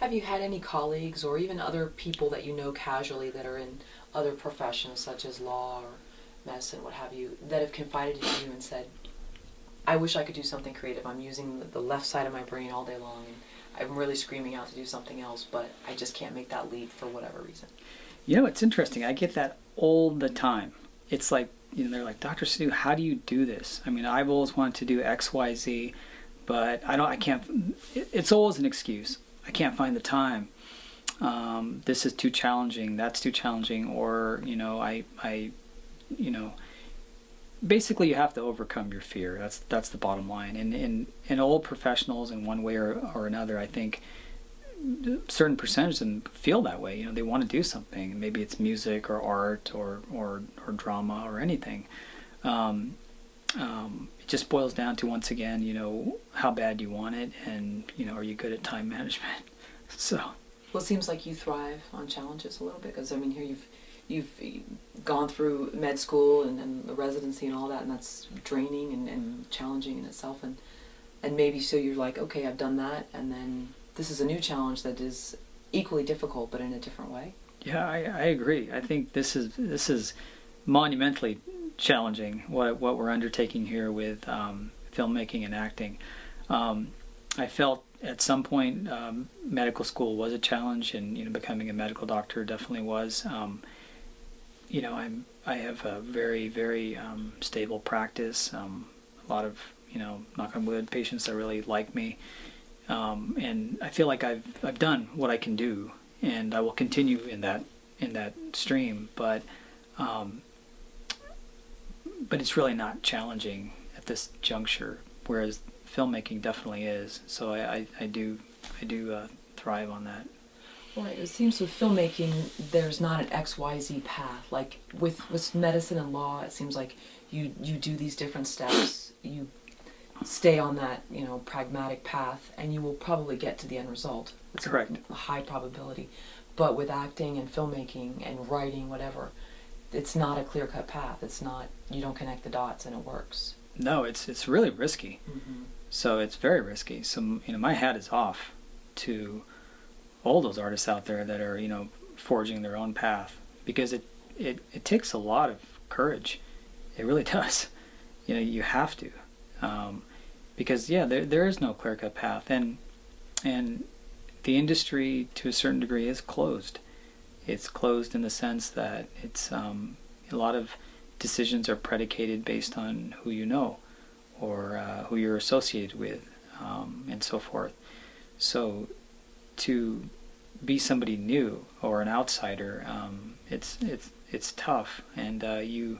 Have you had any colleagues or even other people that you know casually that are in other professions such as law or medicine, what have you, that have confided in you and said, I wish I could do something creative. I'm using the left side of my brain all day long and I'm really screaming out to do something else, but I just can't make that leap for whatever reason. You know, it's interesting. I get that all the time. It's like, you know, they're like, Dr. Sidhu, how do you do this? I mean, I've always wanted to do X, Y, Z, but I can't, it's always an excuse. I can't find the time. This is too challenging. That's too challenging. Or, you know, you know, basically you have to overcome your fear. That's the bottom line. And all professionals in one way or another, I think certain percentage of them feel that way. You know, they want to do something. Maybe it's music or art or drama or anything. It just boils down to, once again, you know, how bad you want it, and, you know, are you good at time management? So. Well, it seems like you thrive on challenges a little bit, because I mean, here you've gone through med school and the residency and all that, and that's draining and challenging in itself, and maybe so you're like, okay, I've done that, and then this is a new challenge that is equally difficult, but in a different way. Yeah, I agree. I think this is monumentally challenging, what we're undertaking here with filmmaking and acting. I felt at some point medical school was a challenge, and, you know, becoming a medical doctor definitely was. You know, I have a very, very stable practice. A lot of, you know, knock on wood, patients that really like me, and I feel like I've done what I can do, and I will continue in that stream. But it's really not challenging at this juncture, whereas filmmaking definitely is. So I do thrive on that. Right. It seems with filmmaking, there's not an XYZ path. Like with medicine and law, it seems like you do these different steps. You stay on that, you know, pragmatic path, and you will probably get to the end result. It's correct. A high probability. But with acting and filmmaking and writing, whatever, it's not a clear-cut path. It's not, you don't connect the dots and it works. No, it's really risky. Mm-hmm. So it's very risky. So, you know, my hat is off to all those artists out there that are, you know, forging their own path, because it takes a lot of courage. It really does. You know, you have to, because yeah, there is no clear-cut path, and the industry to a certain degree is closed. It's closed in the sense that it's a lot of decisions are predicated based on who you know, or who you're associated with, and so forth. So to be somebody new or an outsider, it's tough, and you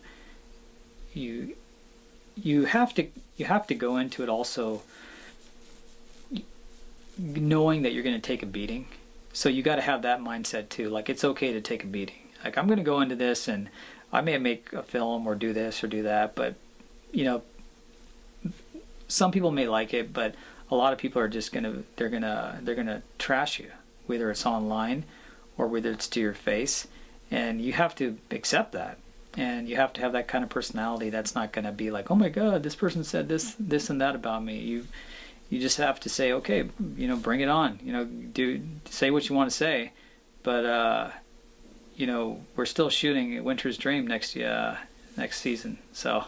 have to go into it also knowing that you're going to take a beating. So you got to have that mindset too. Like, it's okay to take a beating. Like, I'm going to go into this, and I may make a film or do this or do that, but, you know, some people may like it, but a lot of people are just they're gonna trash you, whether it's online or whether it's to your face, and you have to accept that, and you have to have that kind of personality that's not going to be like, oh my God, this person said this and that about me. You just have to say, okay, you know, bring it on. You know, say what you want to say, but you know, we're still shooting Winter's Dream next season, so